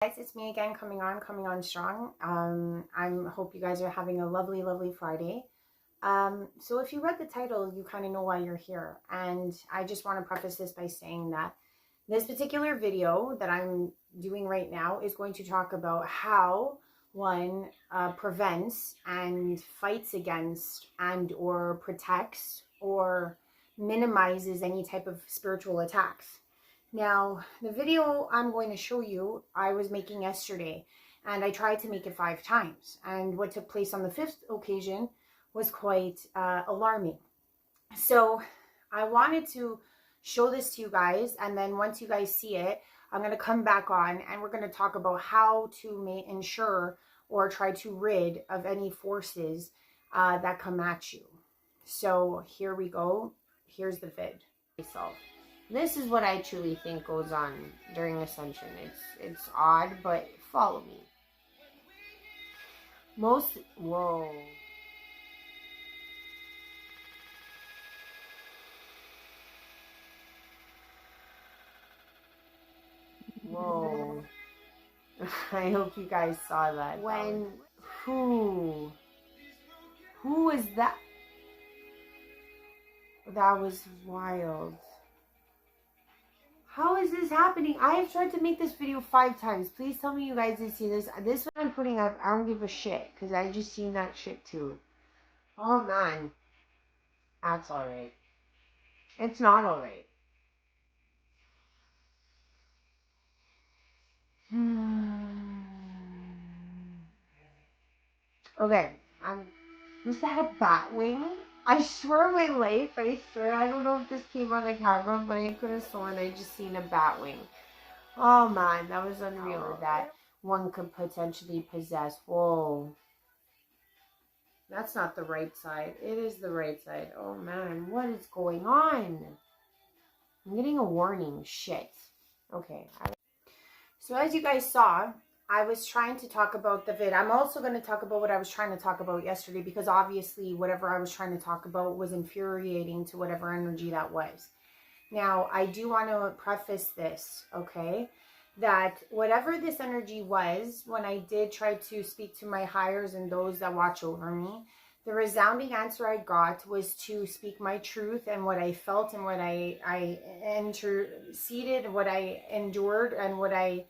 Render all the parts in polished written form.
Guys, it's me again, coming on strong. I hope you guys are having a lovely Friday. So if you read the title, you kind of know why you're here. And I just want to preface this by saying that this particular video that I'm doing right now is going to talk about how one prevents and fights against and or protects or minimizes any type of spiritual attacks. Now, the video I'm going to show you, I was making yesterday, and I tried to make it 5 times. And what took place on the 5th occasion was quite alarming. So I wanted to show this to you guys, and then once you guys see it, I'm going to come back on and we're going to talk about how to ensure or try to rid of any forces that come at you. So here we go. Here's the vid. This is what I truly think goes on during Ascension. It's odd, but follow me. Whoa. Whoa. I hope you guys saw that. Who was that? That was wild. How is this happening? I have tried to make this video 5 times. Please tell me you guys did see this. This one I'm putting up, I don't give a shit. Because I just seen that shit too. Oh man. That's alright. It's not alright. Okay. Was that a bat wing? I swear my life, I swear, I don't know if this came on the camera, but I could have sworn I just seen a bat wing. Oh man, that was unreal that one could potentially possess. Whoa. That's not the right side. It is the right side. Oh man, what is going on? I'm getting a warning. Shit. Okay. So as you guys saw, I was trying to talk about the vid. I'm also going to talk about what I was trying to talk about yesterday, because obviously whatever I was trying to talk about was infuriating to whatever energy that was. Now, I do want to preface this, okay, that whatever this energy was, when I did try to speak to my higher and those that watch over me, the resounding answer I got was to speak my truth and what I felt and what I interceded, what I endured, and what I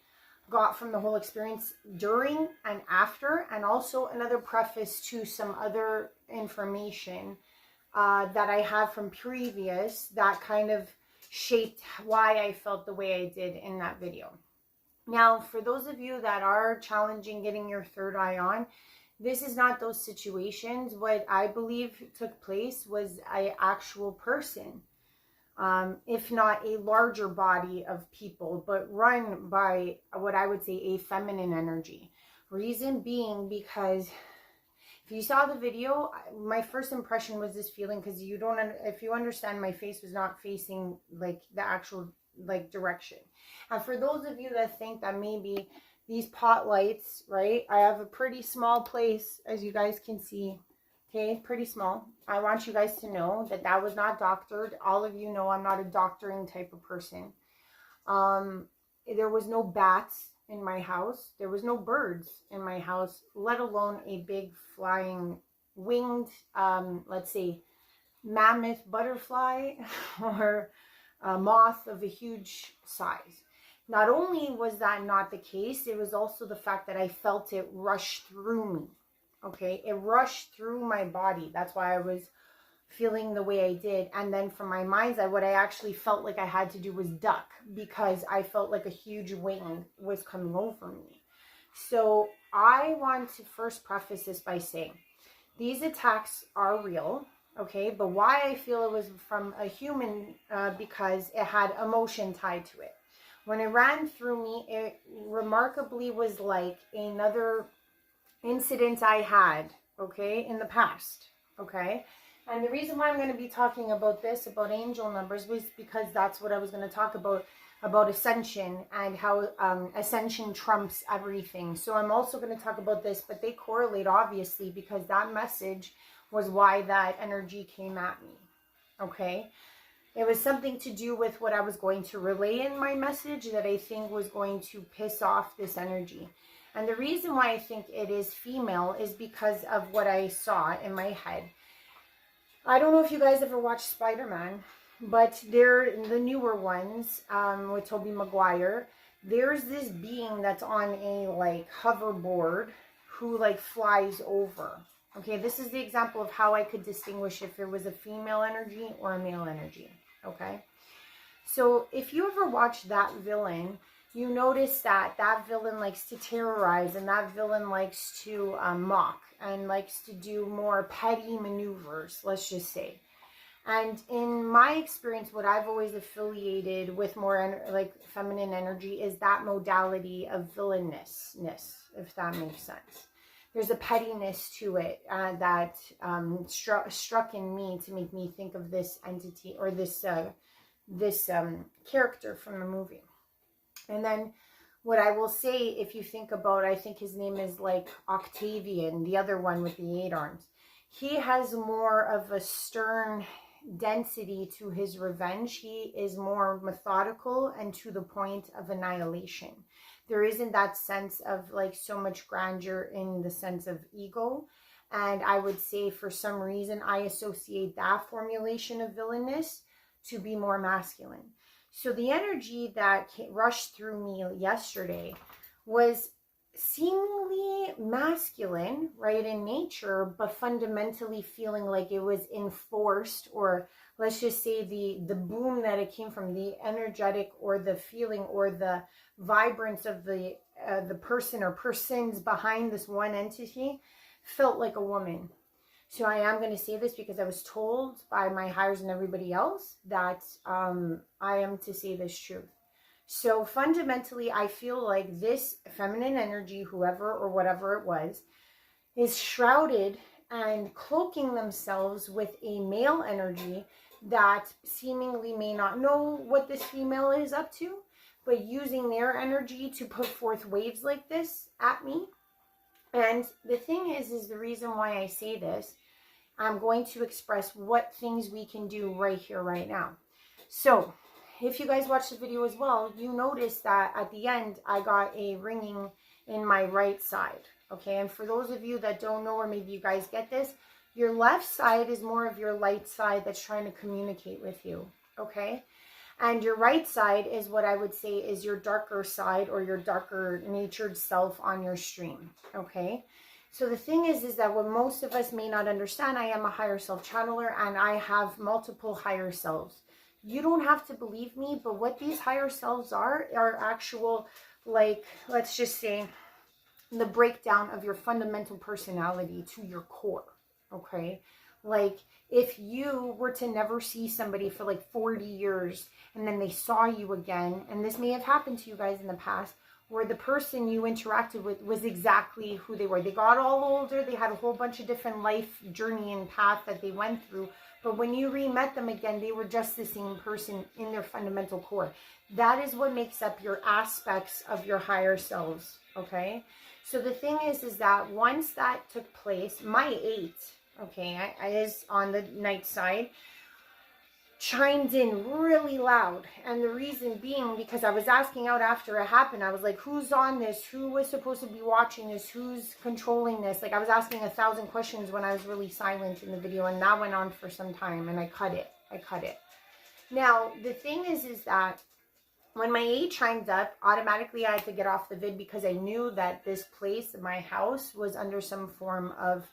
got from the whole experience during and after, and also another preface to some other information that I have from previous that kind of shaped why I felt the way I did in that video. Now, for those of you that are challenging getting your third eye on, this is not those situations. What I believe took place was an actual person, if not a larger body of people, but run by what I would say a feminine energy. Reason being, because if you saw the video, my first impression was this feeling, because if you understand, my face was not facing like the actual like direction. And for those of you that think that maybe these pot lights, right, I have a pretty small place, as you guys can see. Okay, pretty small. I want you guys to know that that was not doctored. All of you know I'm not a doctoring type of person. There was no bats in my house. There was no birds in my house, let alone a big flying winged, let's say, mammoth butterfly or a moth of a huge size. Not only was that not the case, it was also the fact that I felt it rush through me. Okay, it rushed through my body. That's why I was feeling the way I did. And then from my mind's eye, what I actually felt like I had to do was duck, because I felt like a huge wing was coming over me. So I want to first preface this by saying these attacks are real, okay? But why I feel it was from a human, because it had emotion tied to it. When it ran through me, it remarkably was like another incident I had, okay, in the past, okay? And the reason why I'm going to be talking about this, about angel numbers, was because that's what I was going to talk about ascension and how ascension trumps everything. So I'm also going to talk about this, but they correlate, obviously, because that message was why that energy came at me, okay? It was something to do with what I was going to relay in my message that I think was going to piss off this energy. And the reason why I think it is female is because of what I saw in my head. I don't know if you guys ever watched Spider-Man, but they're the newer ones with Tobey Maguire. There's this being that's on a like hoverboard who like flies over. Okay, this is the example of how I could distinguish if it was a female energy or a male energy. Okay, so if you ever watch that villain, you notice that that villain likes to terrorize, and that villain likes to mock and likes to do more petty maneuvers, let's just say. And in my experience, what I've always affiliated with more like feminine energy is that modality of villainness, if that makes sense. There's a pettiness to it that struck in me to make me think of this entity or this character from the movie. And then what I will say, if you think about, I think his name is like Octavian, the other one with the 8 arms. He has more of a stern density to his revenge. He is more methodical and to the point of annihilation. There isn't that sense of like so much grandeur in the sense of ego. And I would say for some reason, I associate that formulation of villainous to be more masculine. So the energy that rushed through me yesterday was seemingly masculine, right, in nature, but fundamentally feeling like it was enforced, or let's just say the boom that it came from, the energetic or the feeling or the vibrance of the person or persons behind this one entity felt like a woman. So I am going to say this because I was told by my higher and everybody else that I am to say this truth. So fundamentally, I feel like this feminine energy, whoever or whatever it was, is shrouded and cloaking themselves with a male energy that seemingly may not know what this female is up to, but using their energy to put forth waves like this at me. And the thing is the reason why I say this, I'm going to express what things we can do right here, right now. So if you guys watch the video as well, you notice that at the end, I got a ringing in my right side. Okay, and for those of you that don't know, or maybe you guys get this, your left side is more of your light side that's trying to communicate with you. Okay, and your right side is what I would say is your darker side or your darker natured self on your stream. Okay, so the thing is that what most of us may not understand, I am a higher self channeler and I have multiple higher selves. You don't have to believe me, but what these higher selves are actual, like, let's just say, the breakdown of your fundamental personality to your core, okay? Like, if you were to never see somebody for like 40 years and then they saw you again, and this may have happened to you guys in the past, where the person you interacted with was exactly who they were. They got all older, they had a whole bunch of different life journey and path that they went through, but when you re-met them again, they were just the same person in their fundamental core. That is what makes up your aspects of your higher selves, okay? So the thing is that once that took place, my 8, okay, is on the night side, chimed in really loud. And the reason being, because I was asking out after it happened, I was like, who's on this? Who was supposed to be watching this? Who's controlling this? Like, I was asking 1,000 questions when I was really silent in the video, and that went on for some time, and I cut it. Now, the thing is that when my 8 chimed up, automatically I had to get off the vid because I knew that this place, my house, was under some form of,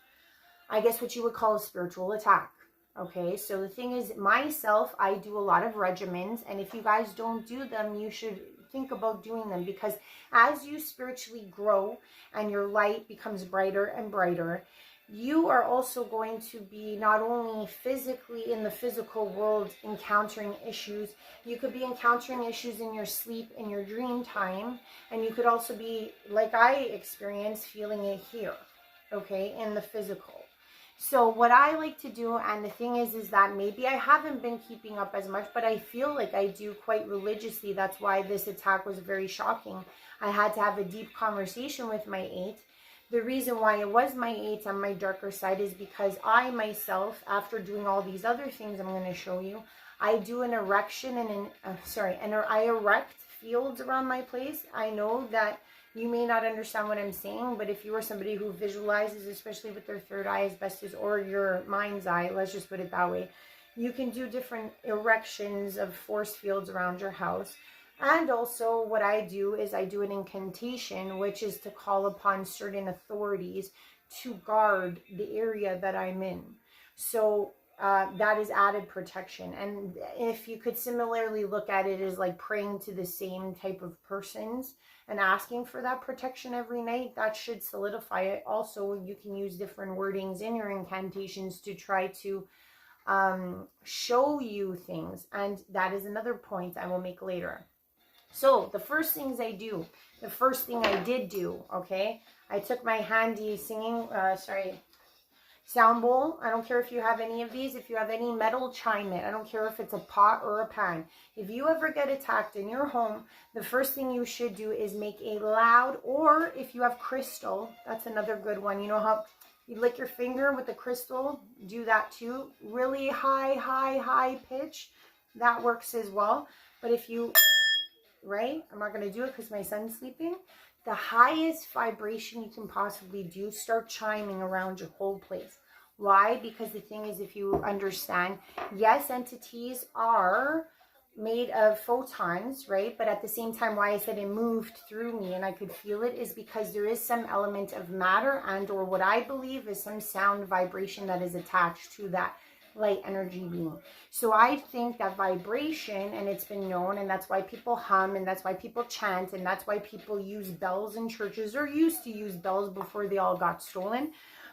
I guess what you would call a spiritual attack. Okay, so the thing is, myself, I do a lot of regimens, and if you guys don't do them, you should think about doing them, because as you spiritually grow and your light becomes brighter and brighter, you are also going to be not only physically in the physical world encountering issues, you could be encountering issues in your sleep, in your dream time, and you could also be, like I experienced, feeling it here, okay, in the physical. So what I like to do, and the thing is that maybe I haven't been keeping up as much, but I feel like I do quite religiously. That's why this attack was very shocking. I had to have a deep conversation with my 8. The reason why it was my 8 on my darker side is because I myself, after doing all these other things I'm going to show you, I do an erection and I erect fields around my place. I know that you may not understand what I'm saying, but if you are somebody who visualizes, especially with their third eye as best as, or your mind's eye, let's just put it that way, you can do different erections of force fields around your house. And also what I do is I do an incantation, which is to call upon certain authorities to guard the area that I'm in. So that is added protection. And if you could similarly look at it as like praying to the same type of persons and asking for that protection every night, that should solidify it. Also, you can use different wordings in your incantations to try to show you things. And that is another point I will make later. So the first things I do, the first thing I did do, okay, I took my handy sound bowl. I don't care if you have any of these. If you have any metal, chime it. I don't care if it's a pot or a pan. If you ever get attacked in your home, the first thing you should do is make a loud, or if you have crystal, that's another good one. You know how you lick your finger with the crystal? Do that too. Really high pitch. That works as well. But if you, right? I'm not going to do it because my son's sleeping. The highest vibration you can possibly do, start chiming around your whole place. Why? Because the thing is, if you understand, yes, entities are made of photons, right? But at the same time, why I said it moved through me and I could feel it is because there is some element of matter and or what I believe is some sound vibration that is attached to that light energy being. So I think that vibration, and it's been known, and that's why people hum, and that's why people chant, and that's why people use bells in churches, or used to use bells before they all got stolen.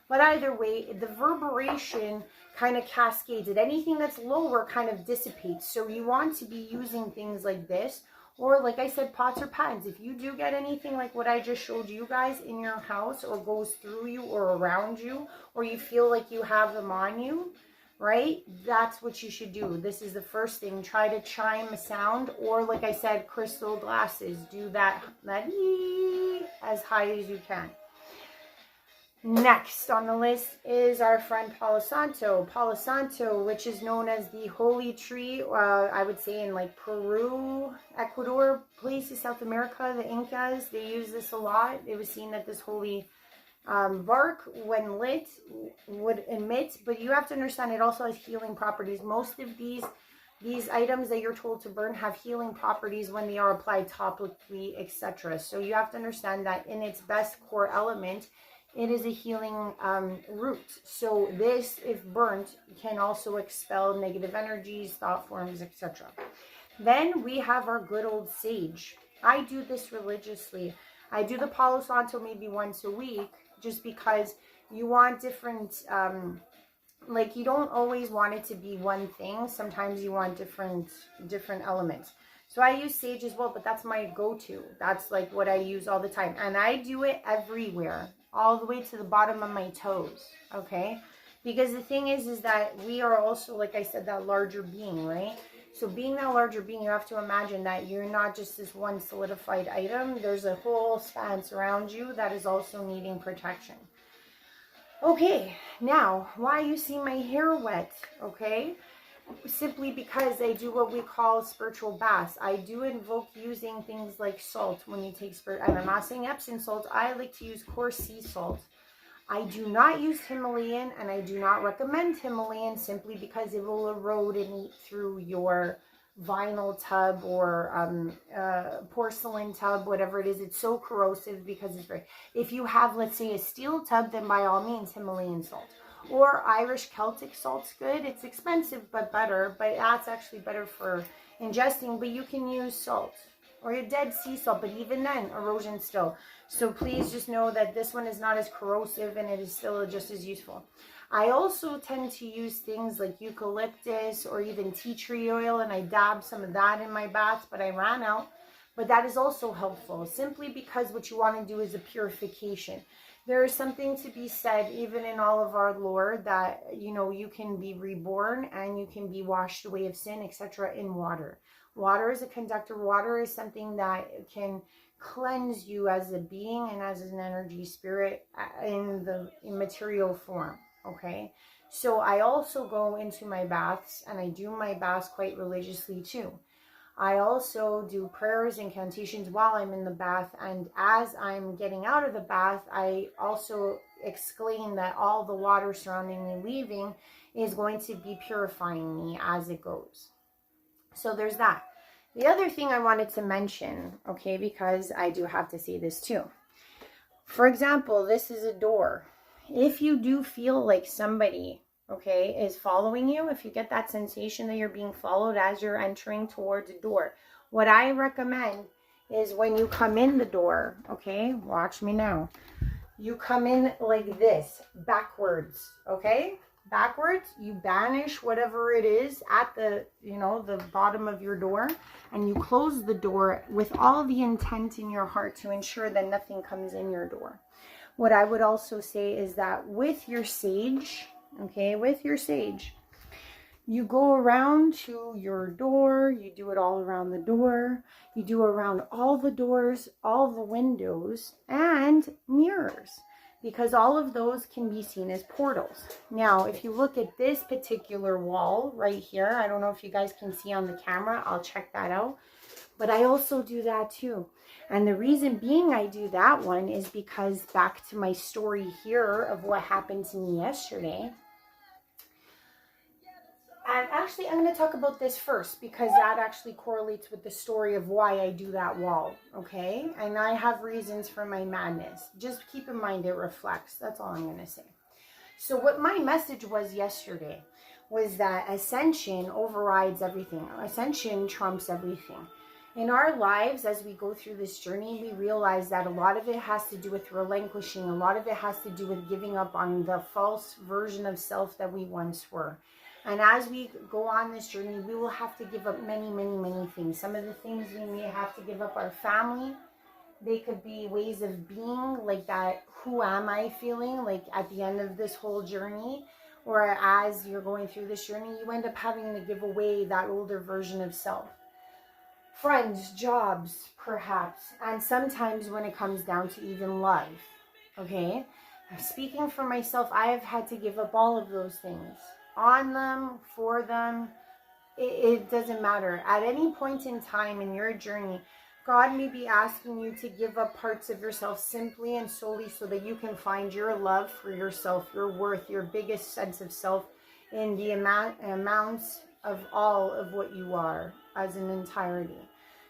But either way, the reverberation kind of cascades it. Anything that's lower kind of dissipates. So you want to be using things like this, or like I said, pots or pans. If you do get anything like what I just showed you guys in your house, or goes through you or around you, or you feel like you have them on you, right? That's what you should do. This is the first thing. Try to chime a sound, or like I said, crystal glasses. Do that as high as you can. Next on the list is our friend Palo Santo. Palo Santo, which is known as the holy tree, I would say in like Peru, Ecuador, places, South America, the Incas, they use this a lot. It was seen that this holy bark, when lit, would emit, but you have to understand it also has healing properties. Most of these items that you're told to burn have healing properties when they are applied topically, etc. So you have to understand that in its best core element, it is a healing root. So this, if burnt, can also expel negative energies, thought forms, etc. Then we have our good old sage. I do this religiously. I do the Palo Santo maybe once a week, just because you want different, like you don't always want it to be one thing. Sometimes you want different elements. So I use sage as well, but that's my go-to. That's like what I use all the time. And I do it everywhere, all the way to the bottom of my toes, okay? Because the thing is that we are also, like I said, that larger being, right? So being that larger being, you have to imagine that you're not just this one solidified item. There's a whole span around you that is also needing protection. Okay, now, why you see my hair wet, okay? Simply because I do what we call spiritual baths. I do invoke using things like salt when you take I'm not saying Epsom salt. I like to use coarse sea salt. I do not use Himalayan, and I do not recommend Himalayan simply because it will erode and eat through your vinyl tub or porcelain tub, whatever it is. It's so corrosive because it's very... If you have, let's say, a steel tub, then by all means, Himalayan salt. Or Irish Celtic salt's good. It's expensive, but better. But that's actually better for ingesting. But you can use salt or a Dead Sea salt. But even then, erosion still. So please just know that this one is not as corrosive and it is still just as useful. I also tend to use things like eucalyptus or even tea tree oil. And I dab some of that in my baths. But I ran out. But that is also helpful. Simply because what you want to do is a purification. There is something to be said, even in all of our lore, that, you know, you can be reborn and you can be washed away of sin, etc. in water. Water is a conductor. Water is something that can cleanse you as a being and as an energy spirit in the material form. okay? So I also go into my baths, and I do my baths quite religiously too. I also do prayers, incantations while I'm in the bath, and as I'm getting out of the bath, I also exclaim that all the water surrounding me leaving is going to be purifying me as it goes. So there's that. The other thing I wanted to mention, okay, because I do have to say this too. For example, this is a door. If you do feel like somebody, okay, is following you, if you get that sensation that you're being followed as you're entering towards a door, what I recommend is when you come in the door, okay, watch me now. You come in like this, backwards, okay? Backwards, you banish whatever it is at the, the bottom of your door, and you close the door with all the intent in your heart to ensure that nothing comes in your door. What I would also say is that with your sage, okay, with your sage, you go around to your door, you do it all around the door, you do around all the doors, all the windows, and mirrors, because all of those can be seen as portals. Now, if you look at this particular wall right here, I don't know if you guys can see on the camera, I'll check that out, but I also do that too. And the reason being I do that one is because, back to my story here of what happened to me yesterday. And actually, I'm going to talk about this first because that actually correlates with the story of why I do that wall, okay? And I have reasons for my madness. Just keep in mind it reflects. That's all I'm going to say. So what my message was yesterday was that ascension overrides everything. Ascension trumps everything. In our lives, as we go through this journey, we realize that a lot of it has to do with relinquishing. A lot of it has to do with giving up on the false version of self that we once were. And as we go on this journey, we will have to give up many, many, many things. Some of the things we may have to give up our family. They could be ways of being, like that, who am I feeling, like at the end of this whole journey, or as you're going through this journey, you end up having to give away that older version of self. Friends, jobs, perhaps, and sometimes when it comes down to even love, okay? Speaking for myself, I have had to give up all of those things. On them, for them, it doesn't matter. At any point in time in your journey, God may be asking you to give up parts of yourself simply and solely so that you can find your love for yourself, your worth, your biggest sense of self in the amounts of all of what you are as an entirety.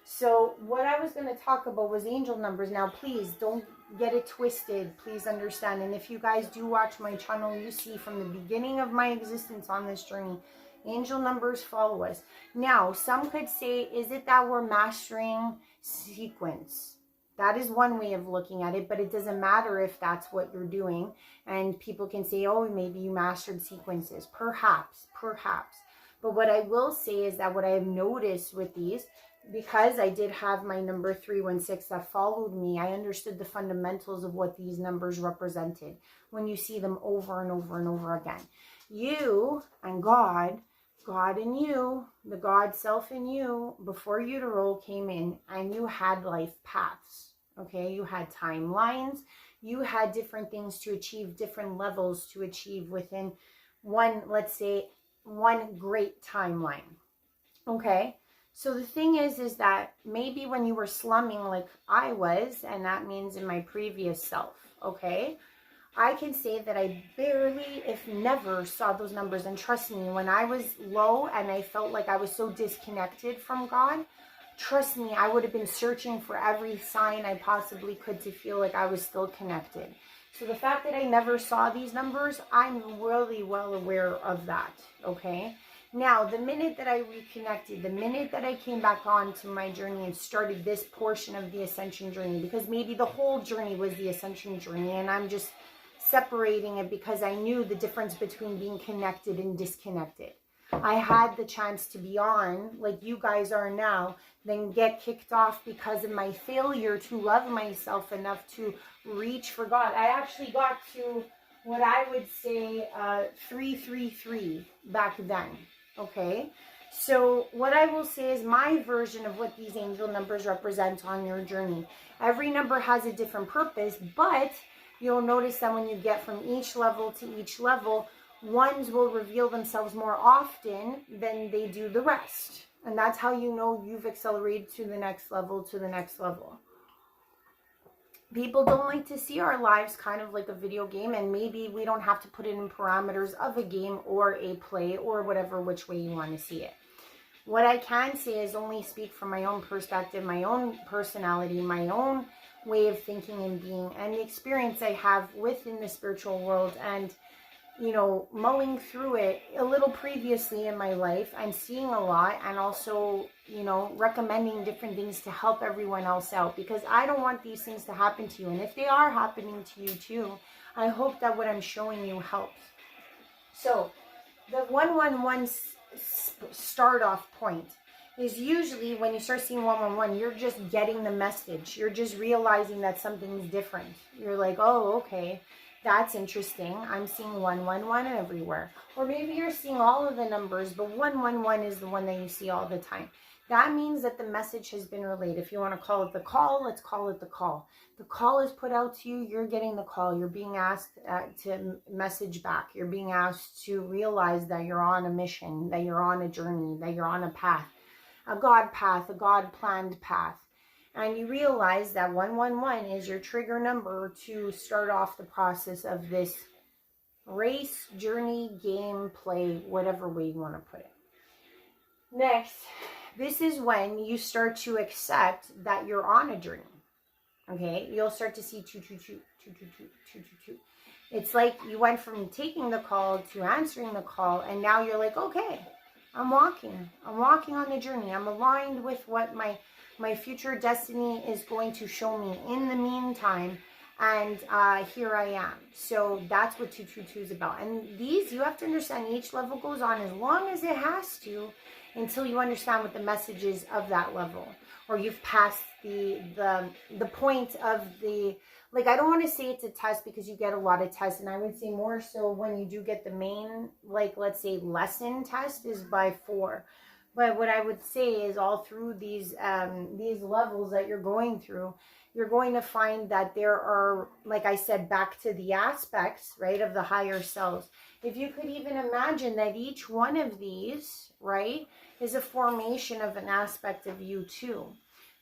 So what I was going to talk about was angel numbers. Now, please don't get it twisted. Please understand. And if you guys do watch my channel, you see from the beginning of my existence on this journey, angel numbers follow us. Now, some could say, is it that we're mastering sequence? That is one way of looking at it, but it doesn't matter if that's what you're doing. And people can say, oh, maybe you mastered sequences. Perhaps. But what I will say is that what I have noticed with these, because I did have my number 316 that followed me, I understood the fundamentals of what these numbers represented when you see them over and over and over again. You and God in you, the God self in you, before utero came in, and you had life paths, okay? You had timelines. You had different things to achieve, different levels to achieve within one, let's say, one great timeline, okay? So the thing is that maybe when you were slumming like I was, and that means in my previous self, okay, I can say that I barely, if never, saw those numbers. And trust me, when I was low and I felt like I was so disconnected from God, trust me, I would have been searching for every sign I possibly could to feel like I was still connected. So the fact that I never saw these numbers, I'm really well aware of that, okay? Now, the minute that I reconnected, the minute that I came back on to my journey and started this portion of the ascension journey, because maybe the whole journey was the ascension journey, and I'm just separating it because I knew the difference between being connected and disconnected. I had the chance to be on, like you guys are now, then get kicked off because of my failure to love myself enough to reach for God. I actually got to what I would say 333 back then. Okay, so what I will say is my version of what these angel numbers represent on your journey. Every number has a different purpose, but you'll notice that when you get from each level to each level, ones will reveal themselves more often than they do the rest. And that's how you know you've accelerated to the next level, to the next level. People don't like to see our lives kind of like a video game, and maybe we don't have to put it in parameters of a game or a play or whatever, which way you want to see it. What I can say is only speak from my own perspective, my own personality, my own way of thinking and being, and the experience I have within the spiritual world, and mulling through it a little previously in my life and seeing a lot, and also, recommending different things to help everyone else out, because I don't want these things to happen to you. And if they are happening to you too, I hope that what I'm showing you helps. So the 111 start off point is usually when you start seeing 111, you're just getting the message. You're just realizing that something's different. You're like, oh, okay. That's interesting. I'm seeing 111 everywhere. Or maybe you're seeing all of the numbers, but 111 is the one that you see all the time. That means that the message has been relayed. If you want to call it the call, let's call it the call. The call is put out to you. You're getting the call. You're being asked to message back. You're being asked to realize that you're on a mission, that you're on a journey, that you're on a path, a God path, a God-planned path. And you realize that 111 is your trigger number to start off the process of this race, journey, game, play, whatever way you want to put it. Next, this is when you start to accept that you're on a journey. Okay, you'll start to see 222, 222, 222. It's like you went from taking the call to answering the call, and now you're like, okay, I'm walking on the journey. I'm aligned with what my future destiny is going to show me in the meantime, and here I am. So that's what 222 is about. And these, you have to understand, each level goes on as long as it has to, until you understand what the message is of that level, or you've passed the point of the, like, I don't want to say it's a test, because you get a lot of tests, and I would say more so when you do get the main, like, let's say lesson test is by 4. But what I would say is all through these levels that you're going through, you're going to find that there are, like I said, back to the aspects, right, of the higher selves. If you could even imagine that each one of these, right, is a formation of an aspect of you too.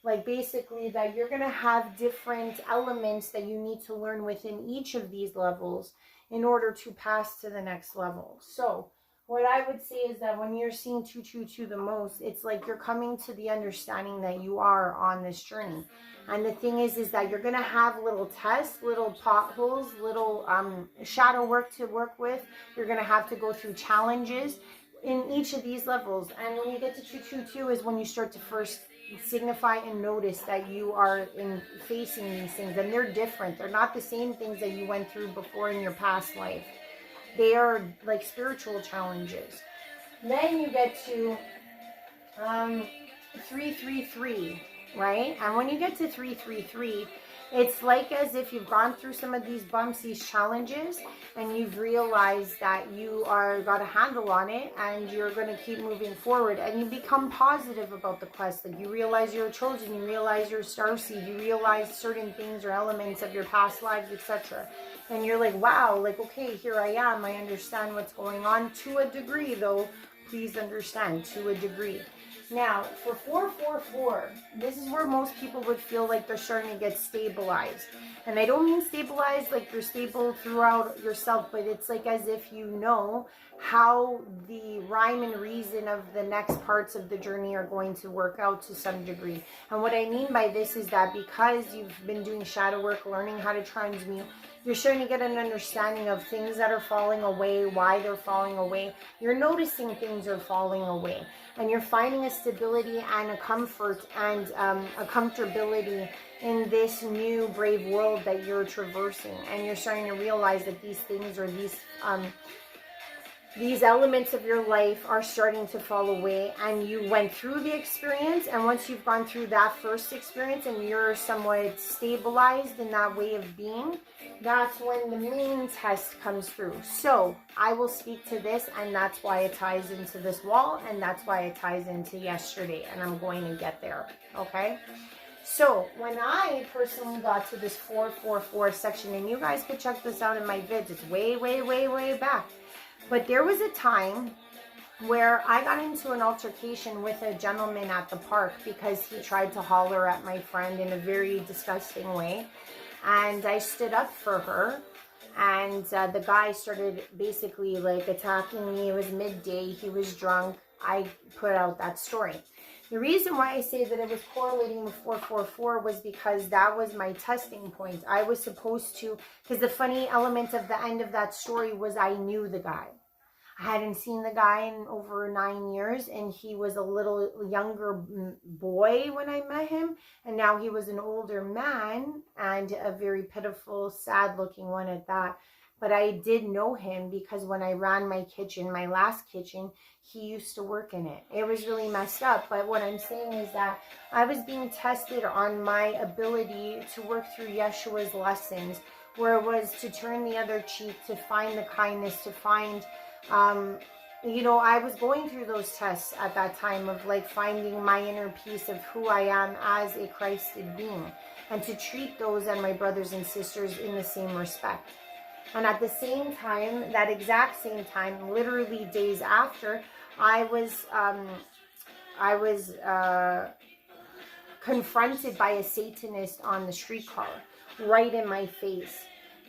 Like, basically that you're going to have different elements that you need to learn within each of these levels in order to pass to the next level. So what I would say is that when you're seeing 222 the most, it's like you're coming to the understanding that you are on this journey. And the thing is that you're going to have little tests, little potholes, little shadow work to work with. You're going to have to go through challenges in each of these levels. And when you get to 222 is when you start to first signify and notice that you are facing these things. And they're different. They're not the same things that you went through before in your past life. They are like spiritual challenges. Then you get to 333, right? And when you get to 333, it's like as if you've gone through some of these bumps, these challenges, and you've realized that you got a handle on it, and you're going to keep moving forward, and you become positive about the quest. Like, you realize you're chosen, you realize you're a starseed, you realize certain things or elements of your past lives, etc. And you're like, wow, like, okay, here I am. I understand what's going on to a degree, though. Please understand, to a degree. Now, for 444, this is where most people would feel like they're starting to get stabilized. And I don't mean stabilized like you're stable throughout yourself, but it's like as if you know how the rhyme and reason of the next parts of the journey are going to work out to some degree. And what I mean by this is that because you've been doing shadow work, learning how to transmute, you're starting to get an understanding of things that are falling away, why they're falling away. You're noticing things are falling away. And you're finding a stability and a comfort and a comfortability in this new brave world that you're traversing. And you're starting to realize that these things or these elements of your life are starting to fall away, and you went through the experience, and once you've gone through that first experience and you're somewhat stabilized in that way of being, that's when the main test comes through. So I will speak to this, and that's why it ties into this wall, and that's why it ties into yesterday, and I'm going to get there, okay? So when I personally got to this 444 section, and you guys could check this out in my vids, it's way, way, way, way back. But there was a time where I got into an altercation with a gentleman at the park because he tried to holler at my friend in a very disgusting way. And I stood up for her. And the guy started basically like attacking me. It was midday. He was drunk. I put out that story. The reason why I say that it was correlating with 444 was because that was my testing point. I was supposed to, because the funny element of the end of that story was I knew the guy. I hadn't seen the guy in over 9 years, and he was a little younger boy when I met him, and now he was an older man, and a very pitiful, sad-looking one at that. But I did know him because when I ran my kitchen, my last kitchen, he used to work in it. It was really messed up, but what I'm saying is that I was being tested on my ability to work through Yeshua's lessons, where it was to turn the other cheek, to find the kindness, to find... I was going through those tests at that time of like finding my inner peace of who I am as a Christed being, and to treat those and my brothers and sisters in the same respect. And at the same time, that exact same time, literally days after, I was confronted by a Satanist on the streetcar, right in my face,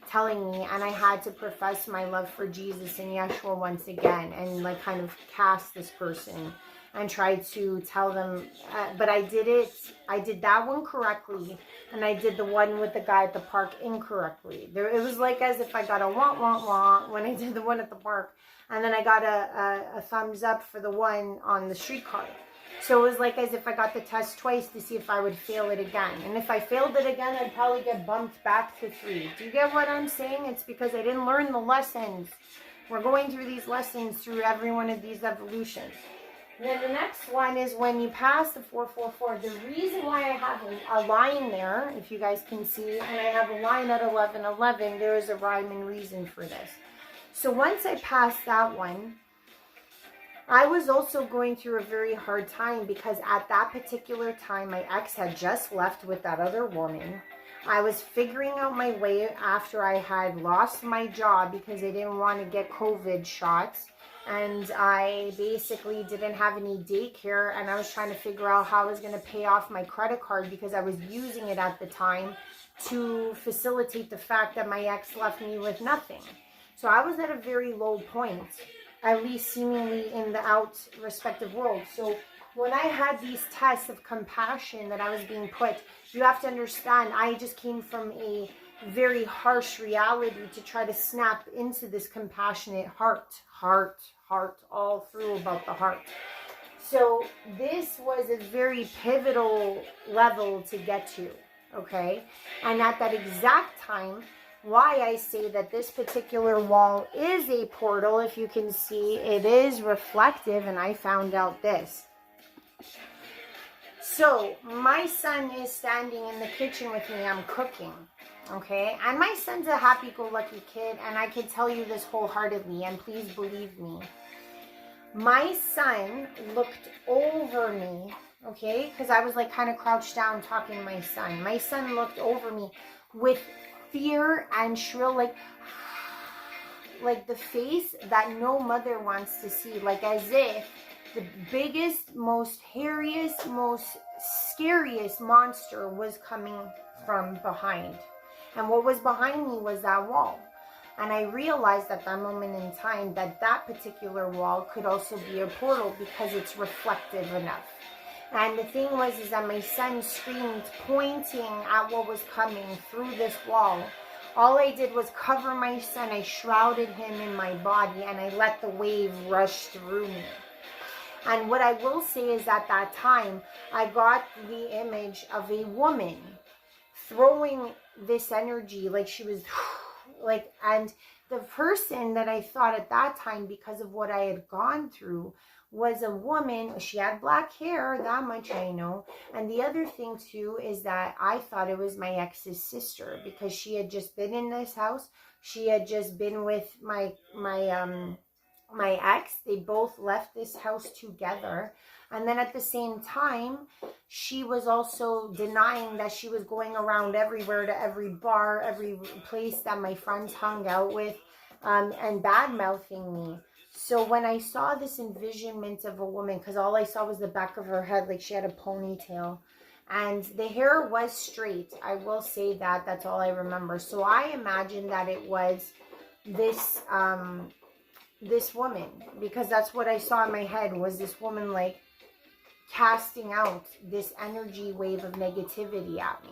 telling me, and I had to profess my love for Jesus and Yeshua once again, and like kind of cast this person and try to tell them, but I did that one correctly, and I did the one with the guy at the park incorrectly. It was like as if I got a wah when I did the one at the park, and then I got a thumbs up for the one on the streetcar. So it was like as if I got the test twice to see if I would fail it again. And if I failed it again, I'd probably get bumped back to 3. Do you get what I'm saying? It's because I didn't learn the lessons. We're going through these lessons through every one of these evolutions. And then the next one is when you pass the 444. The reason why I have a line there, if you guys can see, and I have a line at 1111, there is a rhyme and reason for this. So once I passed that one, I was also going through a very hard time because at that particular time, my ex had just left with that other woman. I was figuring out my way after I had lost my job because I didn't want to get COVID shots. And I basically didn't have any daycare, and I was trying to figure out how I was going to pay off my credit card because I was using it at the time to facilitate the fact that my ex left me with nothing. So I was at a very low point, at least seemingly in the respective world. So when I had these tests of compassion that I was being put, you have to understand, I just came from a very harsh reality to try to snap into this compassionate heart, all through about the heart. So this was a very pivotal level to get to, okay? And at that exact time, why I say that this particular wall is a portal, if you can see, it is reflective, and I found out this. So my son is standing in the kitchen with me, I'm cooking, okay? And my son's a happy-go-lucky kid, and I can tell you this wholeheartedly, and please believe me. My son looked over me, okay? Because I was like kind of crouched down talking to my son. My son looked over me with fear and shrill, like the face that no mother wants to see, like as if the biggest, most hairiest, most scariest monster was coming from behind. And what was behind me was that wall. And I realized at that moment in time that that particular wall could also be a portal because it's reflective enough. And the thing was is that my son screamed, pointing at what was coming through this wall. All I did was cover my son. I shrouded him in my body, and I let the wave rush through me. And what I will say is at that time, I got the image of a woman throwing this energy like she was like, and the person that I thought at that time, because of what I had gone through, was a woman. She had black hair, that much I know. And the other thing too is that I thought it was my ex's sister because she had just been in this house. She had just been with my my ex, they both left this house together. And then at the same time, she was also denying that she was going around everywhere to every bar, every place that my friends hung out with, and bad-mouthing me. So when I saw this envisionment of a woman, because all I saw was the back of her head, like she had a ponytail, and the hair was straight. I will say that. That's all I remember. So I imagined that it was this this woman, because that's what I saw in my head, was this woman like casting out this energy wave of negativity at me.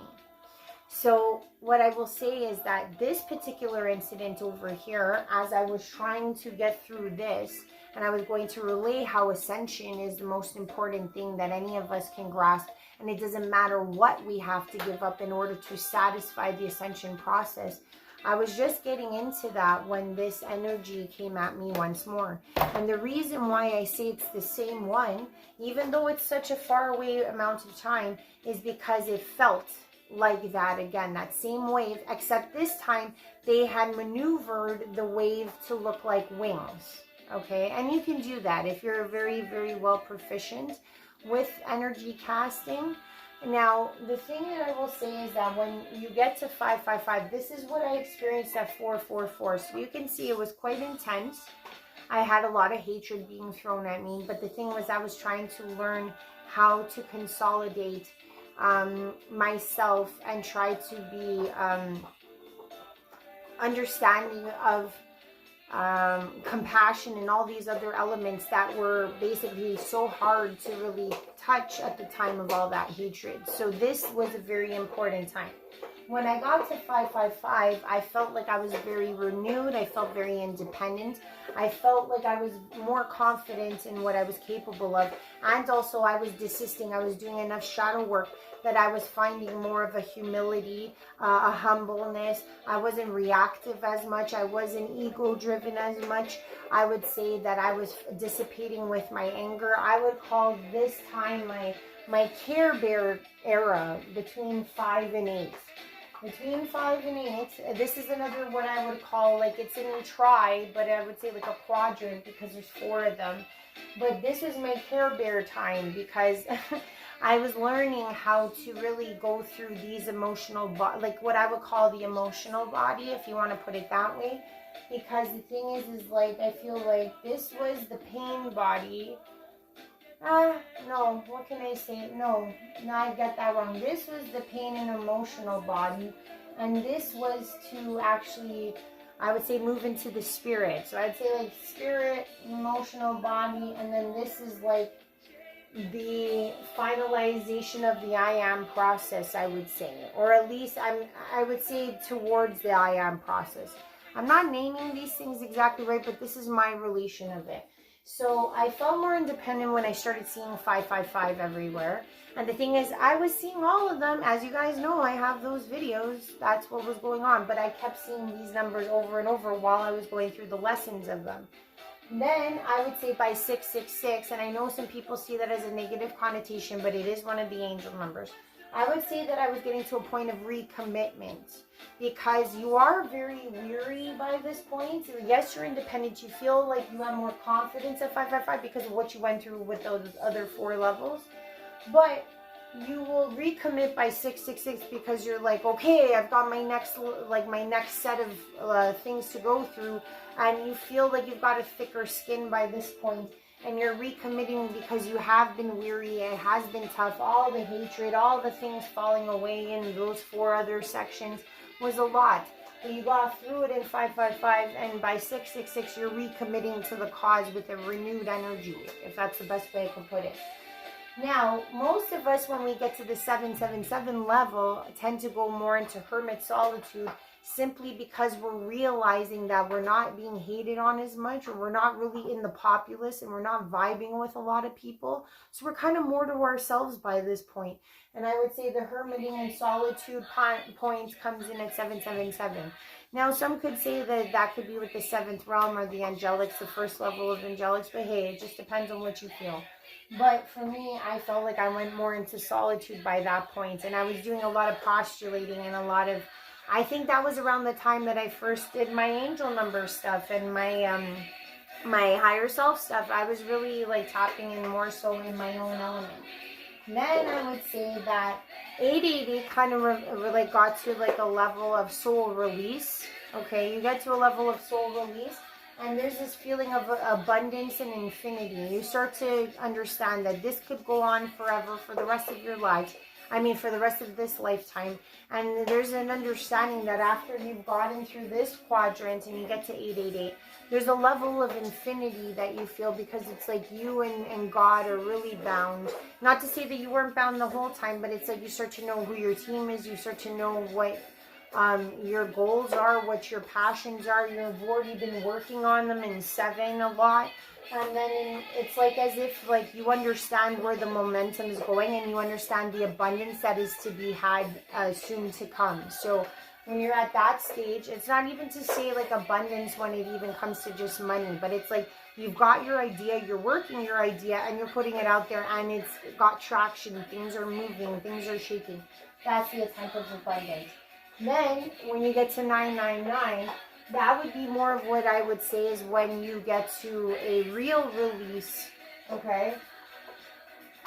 So what I will say is that this particular incident over here, as I was trying to get through this, and I was going to relay how ascension is the most important thing that any of us can grasp, and it doesn't matter what we have to give up in order to satisfy the ascension process. I was just getting into that when this energy came at me once more. And the reason why I say it's the same one, even though it's such a far away amount of time, is because it felt like that again, that same wave, except this time they had maneuvered the wave to look like wings. Okay, and you can do that if you're very, very well proficient with energy casting. Now, the thing that I will say is that when you get to 555, this is what I experienced at 444. So you can see it was quite intense. I had a lot of hatred being thrown at me, but the thing was I was trying to learn how to consolidate myself and try to be understanding of compassion and all these other elements that were basically so hard to really touch at the time of all that hatred. So this was a very important time. When I got to 555, I felt like I was very renewed. I felt very independent. I felt like I was more confident in what I was capable of. And also I was desisting. I was doing enough shadow work that I was finding more of a humility, a humbleness. I wasn't reactive as much. I wasn't ego-driven as much. I would say that I was dissipating with my anger. I would call this time my Care Bear era, between 5 and 8. Between 5 and 8, this is another what I would call, like, it's in a tribe, but I would say like a quadrant because there's 4 of them. But this was my Care Bear time because I was learning how to really go through these emotional, like what I would call the emotional body, if you want to put it that way. Because the thing is like, I feel like this was the pain body. No, what can I say? No, I got that wrong. This was the pain and emotional body, and this was to actually, I would say, move into the spirit. So I'd say like spirit, emotional body, and then this is like the finalization of the I am process, I would say, or at least I would say towards the I am process. I'm not naming these things exactly right, but this is my relation of it. So I felt more independent when I started seeing 555 everywhere. And the thing is, I was seeing all of them. As you guys know, I have those videos. That's what was going on. But I kept seeing these numbers over and over while I was going through the lessons of them. Then I would say by 666, and I know some people see that as a negative connotation, but it is one of the angel numbers. I would say that I was getting to a point of recommitment, because you are very weary by this point. Yes, you're independent. You feel like you have more confidence at 555 because of what you went through with those other 4 levels. But you will recommit by 666 because you're like, okay, I've got my next set of things to go through, and you feel like you've got a thicker skin by this point. And you're recommitting because you have been weary. It has been tough. All the hatred, all the things falling away in those 4 other sections was a lot. But you got through it in 555, and by 666, you're recommitting to the cause with a renewed energy, if that's the best way I can put it. Now, most of us, when we get to the 777 level, tend to go more into hermit solitude, simply because we're realizing that we're not being hated on as much, or we're not really in the populace, and we're not vibing with a lot of people. So we're kind of more to ourselves by this point. And I would say the hermiting and solitude point comes in at 777. Now, some could say that that could be with the 7th realm or the angelics, the first level of angelics, but hey, it just depends on what you feel. But for me, I felt like I went more into solitude by that point, and I was doing a lot of postulating and a lot of, I think that was around the time that I first did my angel number stuff and my my higher self stuff, I was really like tapping in more so in my own element. Then I would say that 880 kind of like got to like a level of soul release. Okay, you get to a level of soul release, and there's this feeling of abundance and infinity. You start to understand that this could go on forever for the rest of your life. I mean, for the rest of this lifetime. And there's an understanding that after you've gotten through this quadrant and you get to 888, there's a level of infinity that you feel, because it's like you and God are really bound. Not to say that you weren't bound the whole time, but it's like you start to know who your team is. You start to know what your goals are, what your passions are. You've already been working on them in 7 a lot. And then it's like as if like you understand where the momentum is going, and you understand the abundance that is to be had soon to come. So when you're at that stage, it's not even to say like abundance when it even comes to just money, but it's like you've got your idea, you're working your idea, and you're putting it out there, and it's got traction. Things are moving, things are shaking. That's the type of abundance. Then when you get to 999, that would be more of what I would say is when you get to a real release, okay?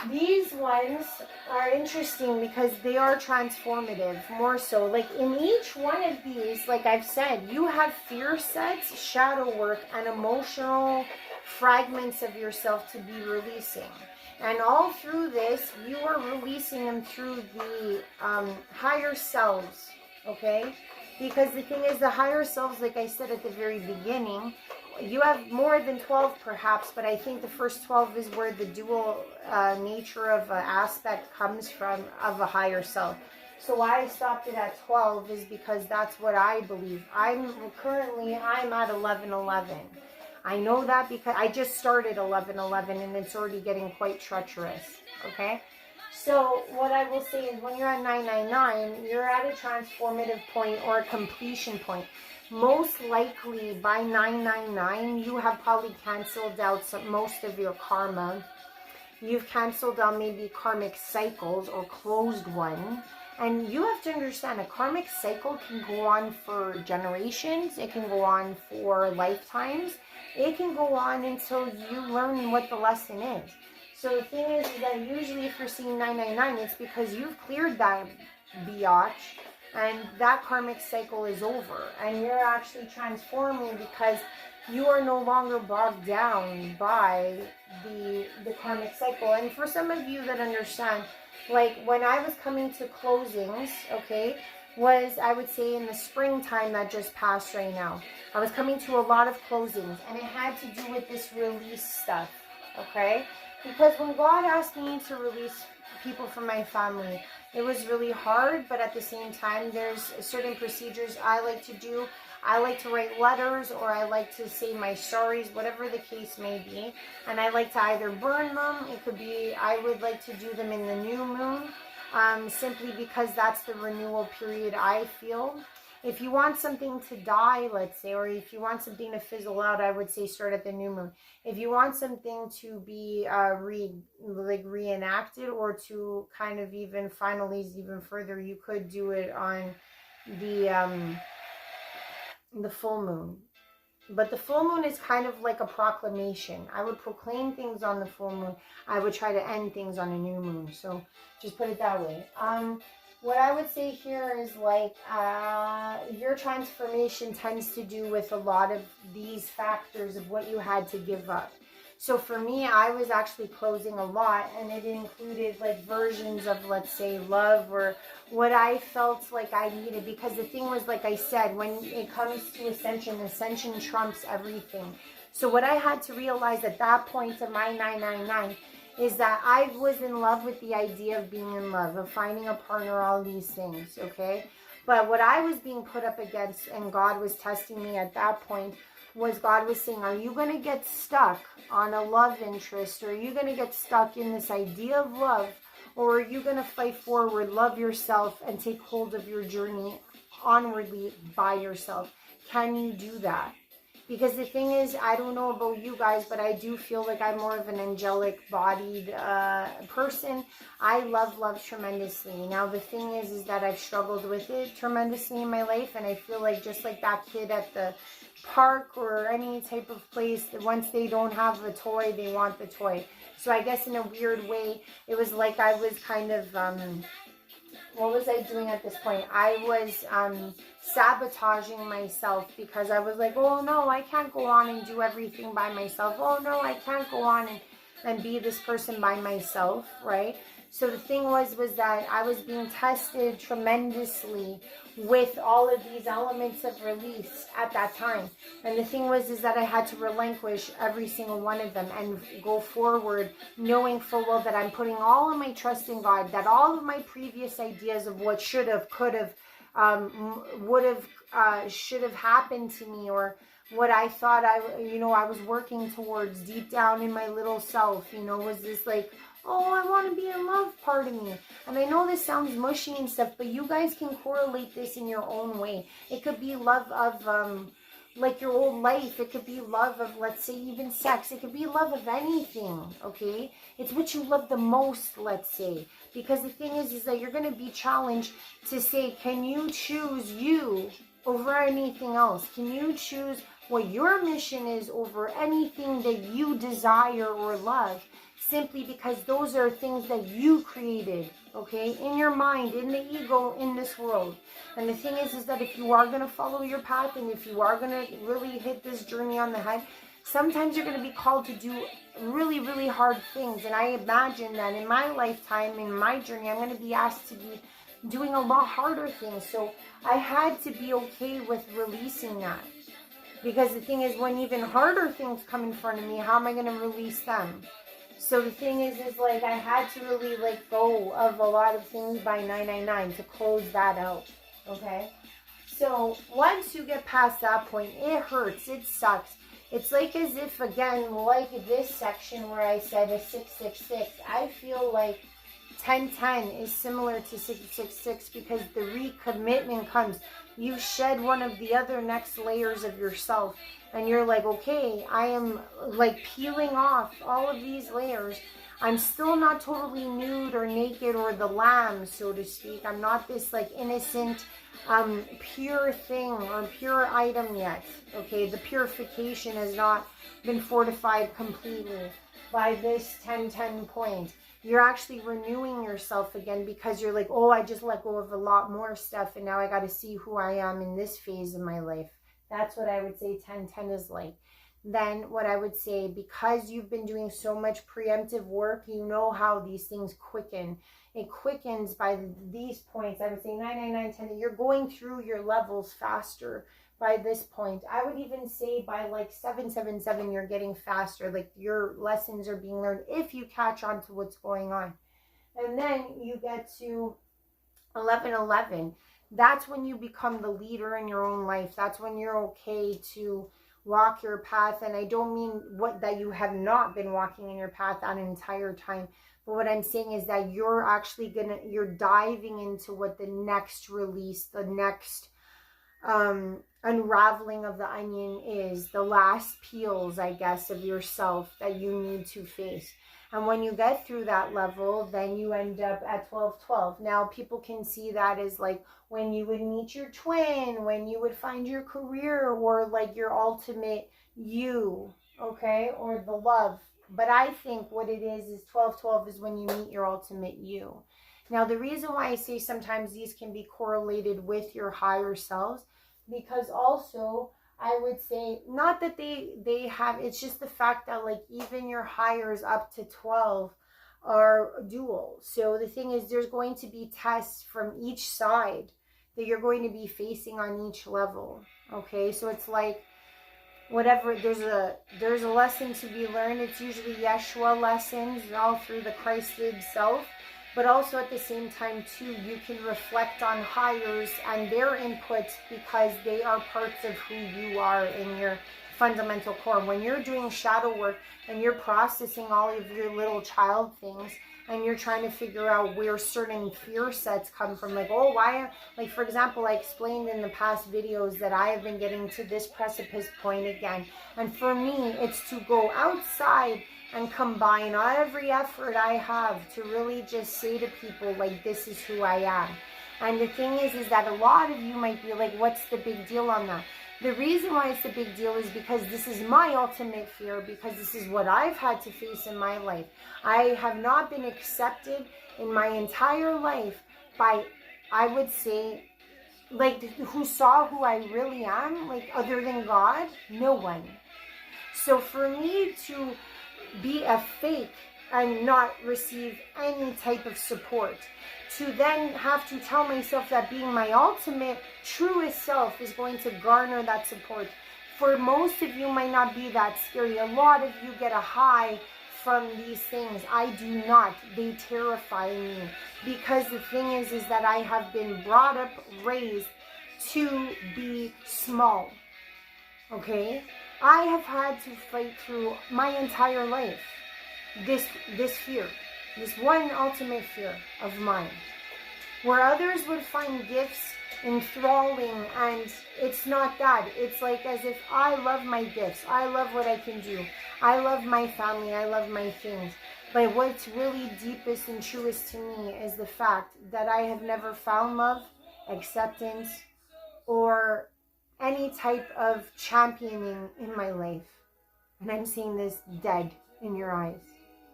These ones are interesting because they are transformative, more so. Like in each one of these, like I've said, you have fear sets, shadow work, and emotional fragments of yourself to be releasing. And all through this, you are releasing them through the higher selves, okay? Because the thing is, the higher selves, like I said at the very beginning, you have more than 12 perhaps, but I think the first 12 is where the dual nature of an aspect comes from, of a higher self. So why I stopped it at 12 is because that's what I believe. I'm at 1111. I know that because I just started 1111 and it's already getting quite treacherous, okay? So what I will say is when you're at 999, you're at a transformative point or a completion point. Most likely by 999, you have probably canceled out most of your karma. You've canceled out maybe karmic cycles or closed one. And you have to understand a karmic cycle can go on for generations. It can go on for lifetimes. It can go on until you learn what the lesson is. So the thing is that usually if you're seeing 999, it's because you've cleared that biatch and that karmic cycle is over. And you're actually transforming because you are no longer bogged down by the karmic cycle. And for some of you that understand, like when I was coming to closings, okay, was I would say in the springtime that just passed right now. I was coming to a lot of closings and it had to do with this release stuff, okay? Because when God asked me to release people from my family, it was really hard, but at the same time, there's certain procedures I like to do. I like to write letters, or I like to say my stories, whatever the case may be. And I like to either burn them. It could be, I would like to do them in the new moon, simply because that's the renewal period I feel. If you want something to die, let's say, or if you want something to fizzle out, I would say start at the new moon. If you want something to be reenacted or to kind of even finalize even further, you could do it on the full moon. But the full moon is kind of like a proclamation. I would proclaim things on the full moon. I would try to end things on a new moon. So just put it that way. What I would say here is like your transformation tends to do with a lot of these factors of what you had to give up. So for me, I was actually closing a lot, and it included like versions of, let's say, love or what I felt like I needed. Because the thing was, like I said, when it comes to ascension trumps everything. So what I had to realize at that point of my 999 is that I was in love with the idea of being in love, of finding a partner, all these things, okay? But what I was being put up against, and God was testing me at that point, was God was saying, are you going to get stuck on a love interest? Or are you going to get stuck in this idea of love? Or are you going to fight forward, love yourself, and take hold of your journey onwardly by yourself? Can you do that? Because the thing is, I don't know about you guys, but I do feel like I'm more of an angelic bodied person. I love tremendously. Now the thing is that I've struggled with it tremendously in my life, and I feel like just like that kid at the park or any type of place, that once they don't have a toy, they want the toy. So I guess in a weird way, it was like I was kind of what was I doing at this point? I was sabotaging myself, because I was like, oh no, I can't go on and do everything by myself. Oh no, I can't go on and be this person by myself, right? So the thing was that I was being tested tremendously with all of these elements of release at that time. And the thing was that I had to relinquish every single one of them and go forward knowing full well that I'm putting all of my trust in God, that all of my previous ideas of what should have, could have, would have, should have happened to me, or what I thought I was working towards deep down in my little self, was this like, oh, I want to be in love part of me. And I know this sounds mushy and stuff, but you guys can correlate this in your own way. It could be love of like your old life. It could be love of, let's say, even sex. It could be love of anything, okay? It's what you love the most, let's say. Because the thing is that you're going to be challenged to say, can you choose you over anything else? Can you choose what your mission is over anything that you desire or love? Simply because those are things that you created, okay, in your mind, in the ego, in this world. And the thing is that if you are going to follow your path, and if you are going to really hit this journey on the head, sometimes you're going to be called to do really hard things. And I imagine that in my lifetime, in my journey, I'm going to be asked to be doing a lot harder things. So I had to be okay with releasing that. Because the thing is, when even harder things come in front of me, how am I going to release them? So the thing is like I had to really let go of a lot of things by 999 to close that out, okay? So once you get past that point, it hurts, it sucks. It's like as if, again, like this section where I said a 666, I feel like 1010 is similar to 666 because the recommitment comes. You shed one of the other next layers of yourself, and you're like, okay, I am like peeling off all of these layers. I'm still not totally nude or naked or the lamb, so to speak. I'm not this like innocent, pure thing or pure item yet. Okay, the purification has not been fortified completely by this 1010 point. You're actually renewing yourself again because you're like, oh, I just let go of a lot more stuff, and now I got to see who I am in this phase of my life. That's what I would say 1010 is like. Then what I would say, because you've been doing so much preemptive work, you know how these things quicken. It quickens by these points. I would say 999, 10. You're going through your levels faster by this point. I would even say by like 777, you're getting faster. Like your lessons are being learned if you catch on to what's going on. And then you get to 1111. That's when you become the leader in your own life. That's when you're okay to walk your path. And I don't mean that you have not been walking in your path that entire time. But what I'm saying is that you're actually you're diving into what the next release, the next unraveling of the onion is, the last peels, I guess, of yourself that you need to face. And when you get through that level, then you end up at 1212. Now, people can see that as like when you would meet your twin, when you would find your career, or like your ultimate you, okay, or the love. But I think what it is 1212 is when you meet your ultimate you. Now, the reason why I say sometimes these can be correlated with your higher selves, because also I would say, not that they have, it's just the fact that like even your higher up to 12 are dual. So the thing is, there's going to be tests from each side that you're going to be facing on each level. Okay, so it's like whatever, there's a lesson to be learned. It's usually Yeshua lessons all through the Christ himself. But also at the same time, too, you can reflect on higher and their inputs because they are parts of who you are in your fundamental core. When you're doing shadow work and you're processing all of your little child things, and you're trying to figure out where certain fear sets come from. Like, oh, why? Like, for example, I explained in the past videos that I have been getting to this precipice point again. And for me, it's to go outside and combine every effort I have to really just say to people, like, this is who I am. And the thing is that a lot of you might be like, what's the big deal on that? The reason why it's a big deal is because this is my ultimate fear, because this is what I've had to face in my life. I have not been accepted in my entire life by, I would say, like, who saw who I really am, like, other than God? No one. So for me to be a fake and not receive any type of support, to then have to tell myself that being my ultimate, truest self is going to garner that support. For most of you, might not be that scary. A lot of you get a high from these things. I do not. They terrify me. Because the thing is that I have been brought up, raised to be small. Okay? I have had to fight through my entire life this fear. This one ultimate fear of mine. Where others would find gifts enthralling, and it's not that. It's like as if I love my gifts. I love what I can do. I love my family. I love my things. But what's really deepest and truest to me is the fact that I have never found love, acceptance, or any type of championing in my life. And I'm seeing this dead in your eyes.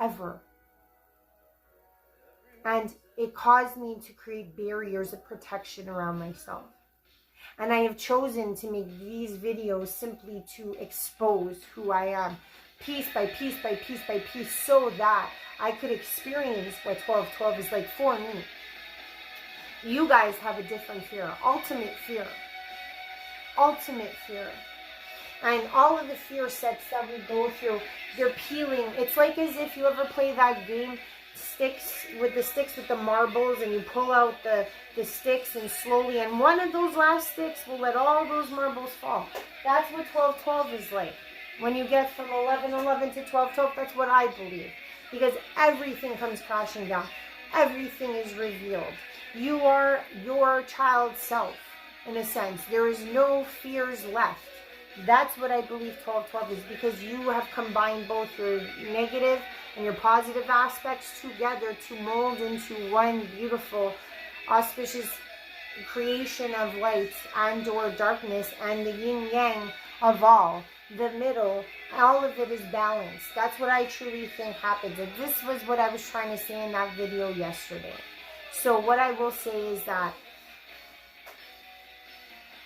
Ever. And it caused me to create barriers of protection around myself. And I have chosen to make these videos simply to expose who I am, piece by piece by piece by piece, so that I could experience what 1212 is like for me. You guys have a different fear, ultimate fear. Ultimate fear. And all of the fear sets that we go through, they're peeling. It's like as if you ever play that game, sticks with the marbles, and you pull out the sticks, and slowly, and one of those last sticks will let all those marbles fall. That's what 1212 is like. When you get from 1111 to 1212, that's what I believe. Because everything comes crashing down. Everything is revealed. You are your child self, in a sense. There is no fears left. That's what I believe 1212 is, because you have combined both your negative and your positive aspects together to mold into one beautiful, auspicious creation of light and or darkness, and the yin-yang of all. The middle, all of it is balanced. That's what I truly think happens. And this was what I was trying to say in that video yesterday. So what I will say is that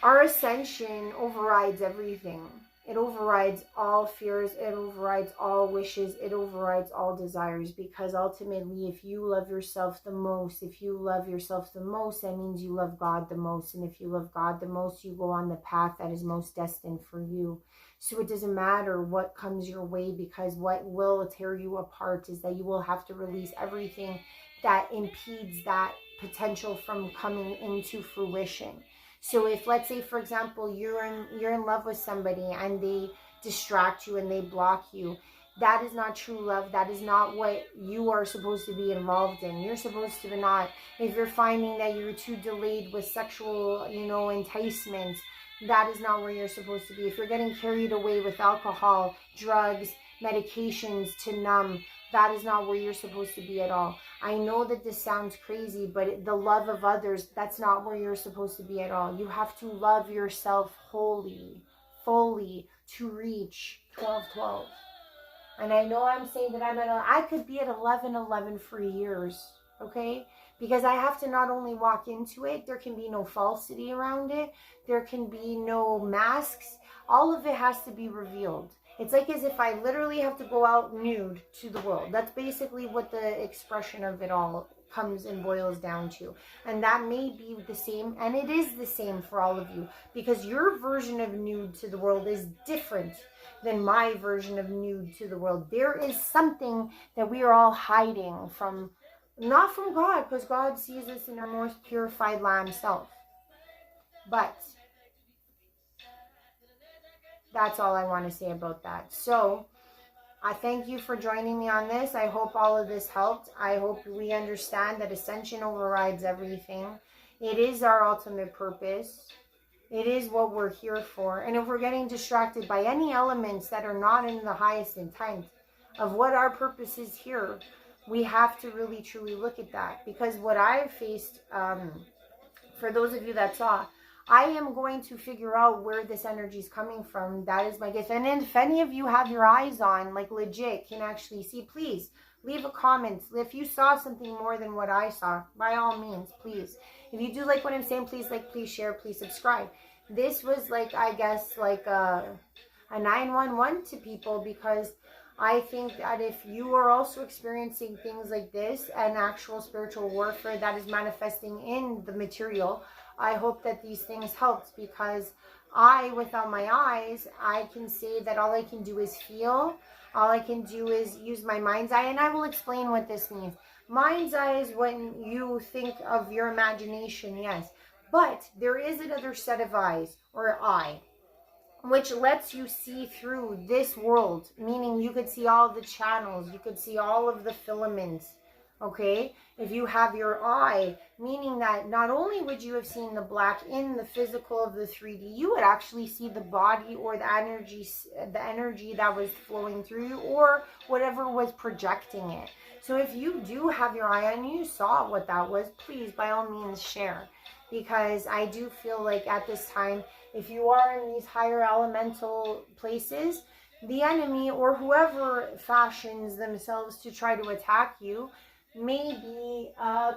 our ascension overrides everything. It overrides all fears. It overrides all wishes. It overrides all desires. Because ultimately, if you love yourself the most, that means you love God the most. And if you love God the most, you go on the path that is most destined for you. So it doesn't matter what comes your way, because what will tear you apart is that you will have to release everything that impedes that potential from coming into fruition. So if, let's say, for example, you're in love with somebody and they distract you and they block you, that is not true love. That is not what you are supposed to be involved in. You're supposed to not. If you're finding that you're too delayed with sexual, enticement, that is not where you're supposed to be. If you're getting carried away with alcohol, drugs, medications to numb, that is not where you're supposed to be at all. I know that this sounds crazy, but the love of others, that's not where you're supposed to be at all. You have to love yourself wholly, fully, to reach 1212. And I know I'm saying that I could be at 1111 for years, okay? Because I have to not only walk into it, there can be no falsity around it. There can be no masks. All of it has to be revealed. It's like as if I literally have to go out nude to the world. That's basically what the expression of it all comes and boils down to. And that may be the same, and it is the same for all of you, because your version of nude to the world is different than my version of nude to the world. There is something that we are all hiding from, not from God, because God sees us in our most purified lamb self. But that's all I want to say about that. So I thank you for joining me on this. I hope all of this helped. I hope we understand that ascension overrides everything. It is our ultimate purpose. It is what we're here for. And if we're getting distracted by any elements that are not in the highest intent of what our purpose is here, we have to really truly look at that. Because what I've faced, for those of you that saw, I am going to figure out where this energy is coming from. That is my gift. And if any of you have your eyes on, like legit, can actually see, please leave a comment. If you saw something more than what I saw, by all means, please. If you do like what I'm saying, please like, please share, please subscribe. This was like, I guess, like a 911 to people, because I think that if you are also experiencing things like this and actual spiritual warfare that is manifesting in the material, I hope that these things helped, because without my eyes, I can say that all I can do is feel. All I can do is use my mind's eye, and I will explain what this means. Mind's eye is when you think of your imagination, yes. But there is another set of eyes, or eye, which lets you see through this world, meaning you could see all the channels, you could see all of the filaments, okay? If you have your eye, meaning that not only would you have seen the black in the physical of the 3D, you would actually see the body or the energy that was flowing through you, or whatever was projecting it. So if you do have your eye on and you saw what that was, please, by all means, share. Because I do feel like at this time, if you are in these higher elemental places, the enemy or whoever fashions themselves to try to attack you may be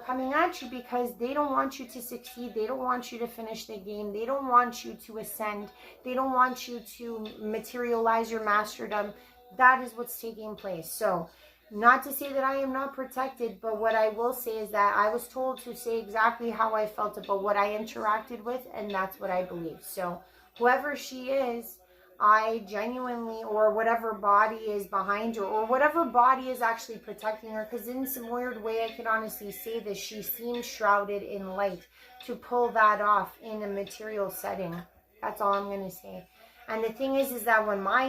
coming at you, because they don't want you to succeed. They don't want you to finish the game. They don't want you to ascend. They don't want you to materialize your masterdom. That is what's taking place. So, not to say that I am not protected, but what I will say is that I was told to say exactly how I felt about what I interacted with, and that's what I believe. So whoever she is, I genuinely, or whatever body is behind her, or whatever body is actually protecting her, because in some weird way I can honestly say this, she seems shrouded in light to pull that off in a material setting. That's all I'm going to say. And the thing is that when my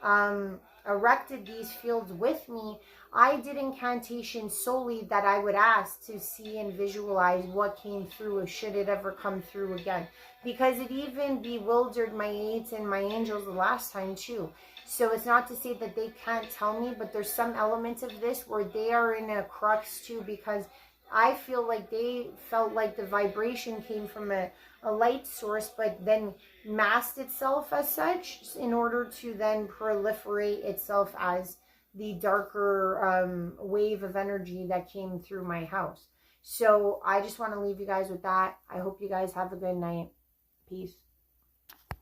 8 erected these fields with me, I did incantations solely that I would ask to see and visualize what came through, should it ever come through again, because it even bewildered my 8s and my angels the last time too. So it's not to say that they can't tell me, but there's some elements of this where they are in a crux too, because I feel like they felt like the vibration came from a light source, but then masked itself as such in order to then proliferate itself as the darker wave of energy that came through my house. So I just want to leave you guys with that. I hope you guys have a good night. Peace.